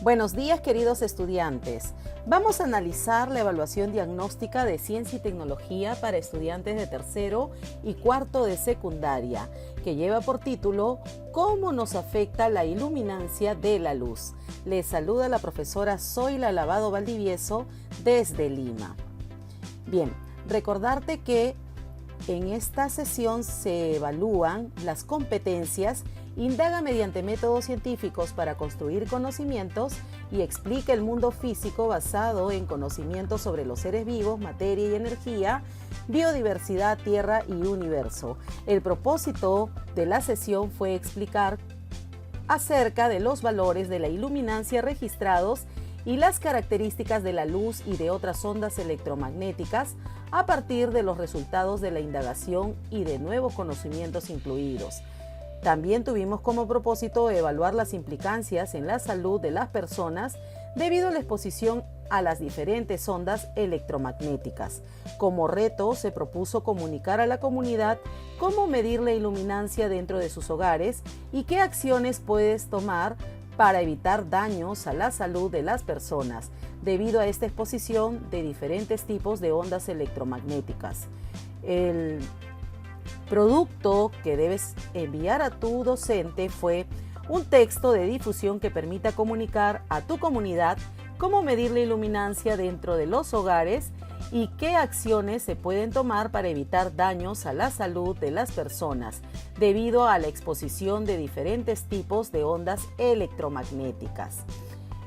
Buenos días, queridos estudiantes. Vamos a analizar la evaluación diagnóstica de ciencia y tecnología para estudiantes de tercero y cuarto de secundaria, que lleva por título ¿Cómo nos afecta la iluminancia de la luz? Les saluda la profesora Zoila Lavado Valdivieso desde Lima. Bien, recordarte que en esta sesión se evalúan las competencias, indaga mediante métodos científicos para construir conocimientos y explica el mundo físico basado en conocimientos sobre los seres vivos, materia y energía, biodiversidad, tierra y universo. El propósito de la sesión fue explicar acerca de los valores de la iluminancia registrados y las características de la luz y de otras ondas electromagnéticas a partir de los resultados de la indagación y de nuevos conocimientos incluidos. También tuvimos como propósito evaluar las implicancias en la salud de las personas debido a la exposición a las diferentes ondas electromagnéticas. Como reto se propuso comunicar a la comunidad cómo medir la iluminancia dentro de sus hogares y qué acciones puedes tomar para evitar daños a la salud de las personas debido a esta exposición de diferentes tipos de ondas electromagnéticas. El producto que debes enviar a tu docente fue un texto de difusión que permita comunicar a tu comunidad cómo medir la iluminancia dentro de los hogares y qué acciones se pueden tomar para evitar daños a la salud de las personas debido a la exposición de diferentes tipos de ondas electromagnéticas.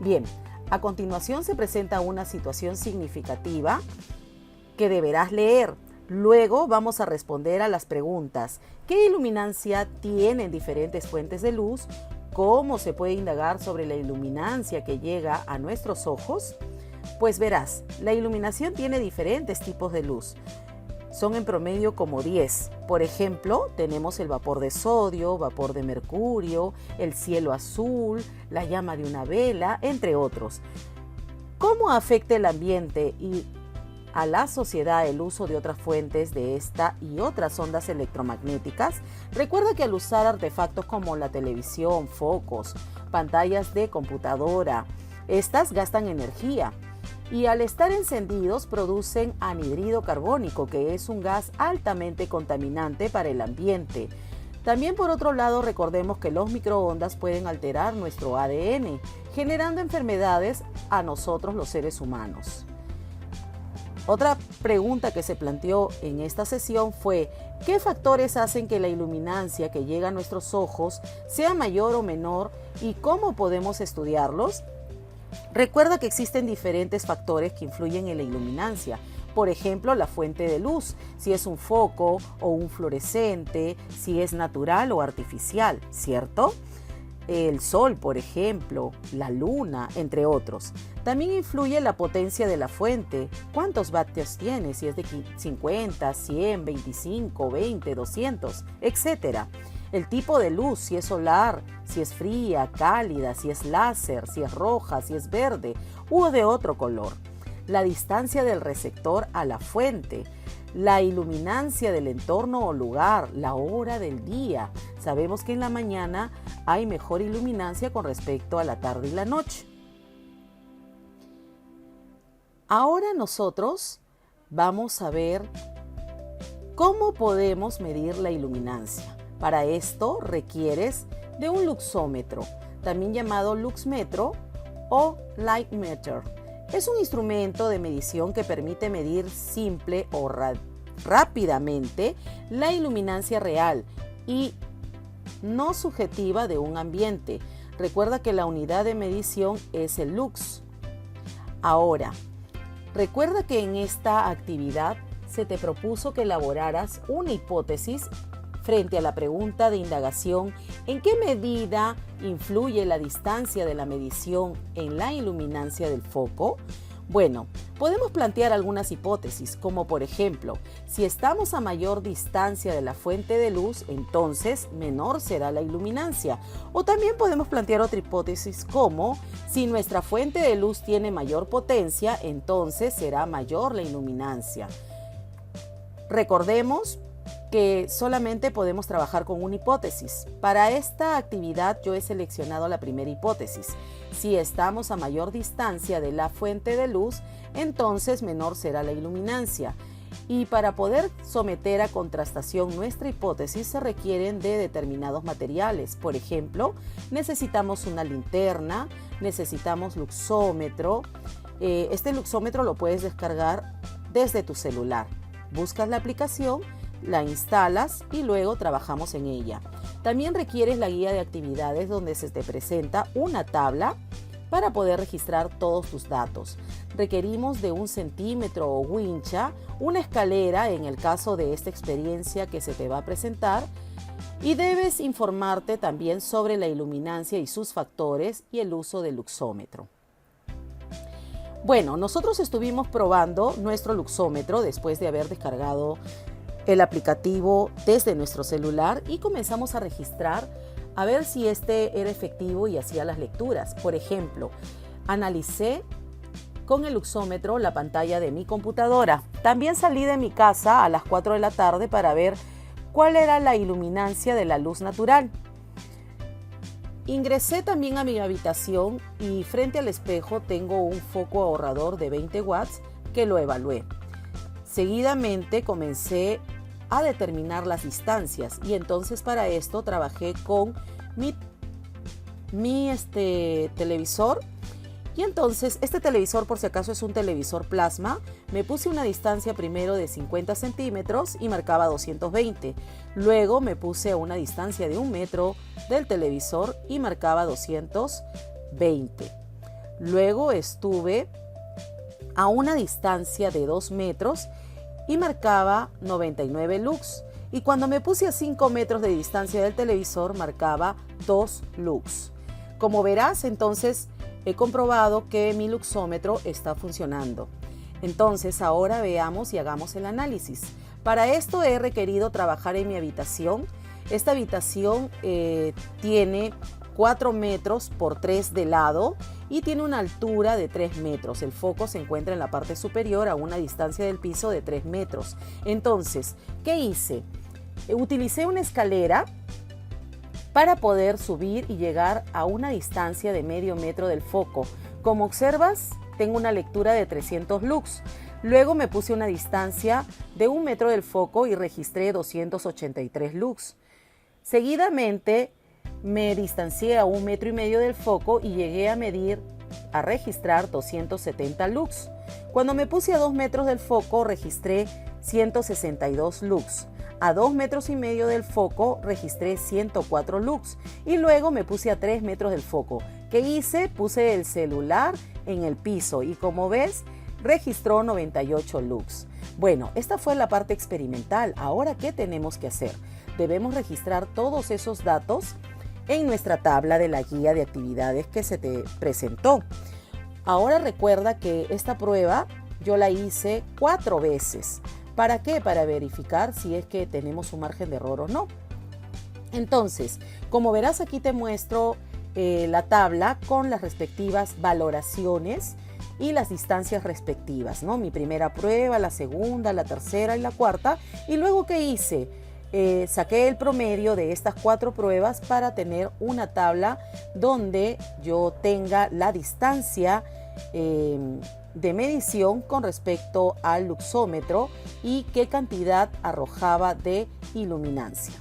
Bien, a continuación se presenta una situación significativa que deberás leer. Luego vamos a responder a las preguntas: ¿qué iluminancia tienen diferentes fuentes de luz? ¿Cómo se puede indagar sobre la iluminancia que llega a nuestros ojos? Pues verás, la iluminación tiene diferentes tipos de luz. Son en promedio como 10. Por ejemplo, tenemos el vapor de sodio, vapor de mercurio, el cielo azul, la llama de una vela, entre otros. ¿Cómo afecta el ambiente y a la sociedad el uso de otras fuentes de esta y otras ondas electromagnéticas? Recuerda que al usar artefactos como la televisión, focos, pantallas de computadora, estas gastan energía y al estar encendidos producen anhídrido carbónico, que es un gas altamente contaminante para el ambiente. También, por otro lado, recordemos que los microondas pueden alterar nuestro ADN, generando enfermedades a nosotros los seres humanos. Otra pregunta que se planteó en esta sesión fue: ¿qué factores hacen que la iluminancia que llega a nuestros ojos sea mayor o menor y cómo podemos estudiarlos? Recuerda que existen diferentes factores que influyen en la iluminancia. Por ejemplo, la fuente de luz, si es un foco o un fluorescente, si es natural o artificial, ¿cierto? El sol, por ejemplo, la luna, entre otros. También influye la potencia de la fuente. ¿Cuántos vatios tiene? Si es de 50, 100, 25, 20, 200, etc. El tipo de luz, si es solar, si es fría, cálida, si es láser, si es roja, si es verde u de otro color. La distancia del receptor a la fuente. La iluminancia del entorno o lugar, la hora del día. Sabemos que en la mañana hay mejor iluminancia con respecto a la tarde y la noche. Ahora nosotros vamos a ver cómo podemos medir la iluminancia. Para esto requieres de un luxómetro, también llamado luxmetro o light meter. Es un instrumento de medición que permite medir simple o rápidamente la iluminancia real y no subjetiva de un ambiente. Recuerda que la unidad de medición es el lux. Ahora, recuerda que en esta actividad se te propuso que elaboraras una hipótesis frente a la pregunta de indagación: ¿en qué medida influye la distancia de la medición en la iluminancia del foco? Bueno, podemos plantear algunas hipótesis, como por ejemplo, si estamos a mayor distancia de la fuente de luz, entonces menor será la iluminancia. O también podemos plantear otra hipótesis como, si nuestra fuente de luz tiene mayor potencia, entonces será mayor la iluminancia. Recordemos que solamente podemos trabajar con una hipótesis. Para esta actividad yo he seleccionado la primera hipótesis. Si estamos a mayor distancia de la fuente de luz, entonces menor será la iluminancia. Y para poder someter a contrastación nuestra hipótesis se requieren de determinados materiales. Por ejemplo, necesitamos una linterna, necesitamos luxómetro. Este luxómetro lo puedes descargar desde tu celular. Buscas la aplicación, la instalas y luego trabajamos en ella. También requieres la guía de actividades donde se te presenta una tabla para poder registrar todos tus datos. Requerimos de 1 centímetro o wincha, una escalera en el caso de esta experiencia que se te va a presentar, y debes informarte también sobre la iluminancia y sus factores y el uso del luxómetro. Bueno, nosotros estuvimos probando nuestro luxómetro después de haber descargado el aplicativo desde nuestro celular y comenzamos a registrar a ver si este era efectivo y hacía las lecturas. Por ejemplo, analicé con el luxómetro la pantalla de mi computadora. También salí de mi casa a las 4 de la tarde para ver cuál era la iluminancia de la luz natural. Ingresé también a mi habitación y frente al espejo tengo un foco ahorrador de 20 watts que lo evalué. Seguidamente comencé a determinar las distancias y entonces para esto trabajé con mi televisor. Y entonces este televisor, por si acaso es un televisor plasma, me puse una distancia primero de 50 centímetros y marcaba 220. Luego me puse a una distancia de 1 metro del televisor y marcaba 220. Luego estuve a una distancia de 2 metros y marcaba 99 lux. Y cuando me puse a 5 metros de distancia del televisor marcaba 2 lux. Como verás, entonces he comprobado que mi luxómetro está funcionando. Entonces ahora veamos y hagamos el análisis. Para esto he requerido trabajar en mi habitación. Esta habitación tiene 4 metros por 3 de lado y tiene una altura de 3 metros. El foco se encuentra en la parte superior a una distancia del piso de 3 metros. Entonces, ¿qué hice? Utilicé una escalera para poder subir y llegar a una distancia de medio metro del foco. Como observas, tengo una lectura de 300 lux. Luego me puse una distancia de 1 metro del foco y registré 283 lux. Seguidamente me distancié a 1,5 metros del foco y llegué a registrar 270 lux. Cuando me puse a 2 metros del foco registré 162 lux. A 2,5 metros del foco registré 104 lux y luego me puse a 3 metros del foco. ¿Qué hice? Puse el celular en el piso y como ves registró 98 lux. Bueno, esta fue la parte experimental. Ahora, ¿qué tenemos que hacer? Debemos registrar todos esos datos en nuestra tabla de la guía de actividades que se te presentó. Ahora recuerda que esta prueba yo la hice 4 veces. ¿Para qué? Para verificar si es que tenemos un margen de error o no. Entonces, como verás aquí te muestro la tabla con las respectivas valoraciones y las distancias respectivas, ¿no? Mi primera prueba, la segunda, la tercera y la cuarta. Y luego, ¿qué hice? Saqué el promedio de estas 4 pruebas para tener una tabla donde yo tenga la distancia de medición con respecto al luxómetro y qué cantidad arrojaba de iluminancia.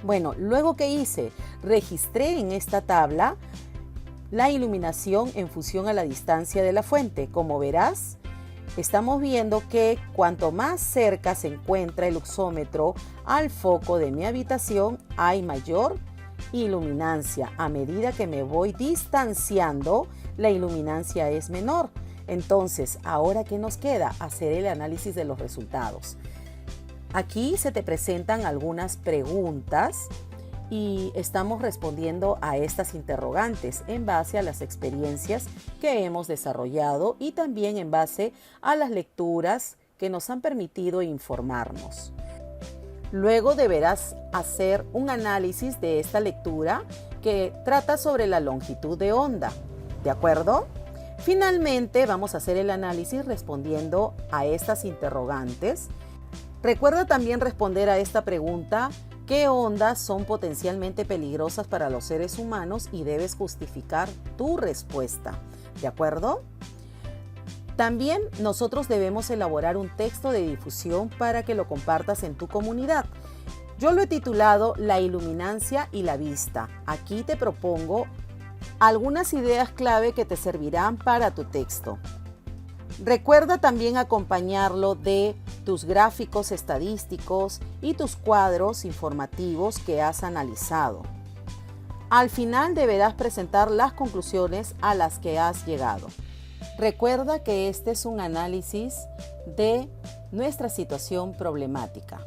Bueno, luego ¿qué hice? Registré en esta tabla la iluminación en función a la distancia de la fuente. Como verás, estamos viendo que cuanto más cerca se encuentra el luxómetro al foco de mi habitación, hay mayor iluminancia. A medida que me voy distanciando, la iluminancia es menor. Entonces, ¿ahora qué nos queda? Hacer el análisis de los resultados. Aquí se te presentan algunas preguntas y estamos respondiendo a estas interrogantes en base a las experiencias que hemos desarrollado y también en base a las lecturas que nos han permitido informarnos. Luego deberás hacer un análisis de esta lectura que trata sobre la longitud de onda. ¿De acuerdo? Finalmente vamos a hacer el análisis respondiendo a estas interrogantes Recuerda también responder a esta pregunta: ¿qué ondas son potencialmente peligrosas para los seres humanos? Y debes justificar tu respuesta. ¿De acuerdo? También nosotros debemos elaborar un texto de difusión para que lo compartas en tu comunidad. Yo lo he titulado La iluminancia y la vista. Aquí te propongo algunas ideas clave que te servirán para tu texto. Recuerda también acompañarlo de tus gráficos estadísticos y tus cuadros informativos que has analizado. Al final deberás presentar las conclusiones a las que has llegado. Recuerda que este es un análisis de nuestra situación problemática.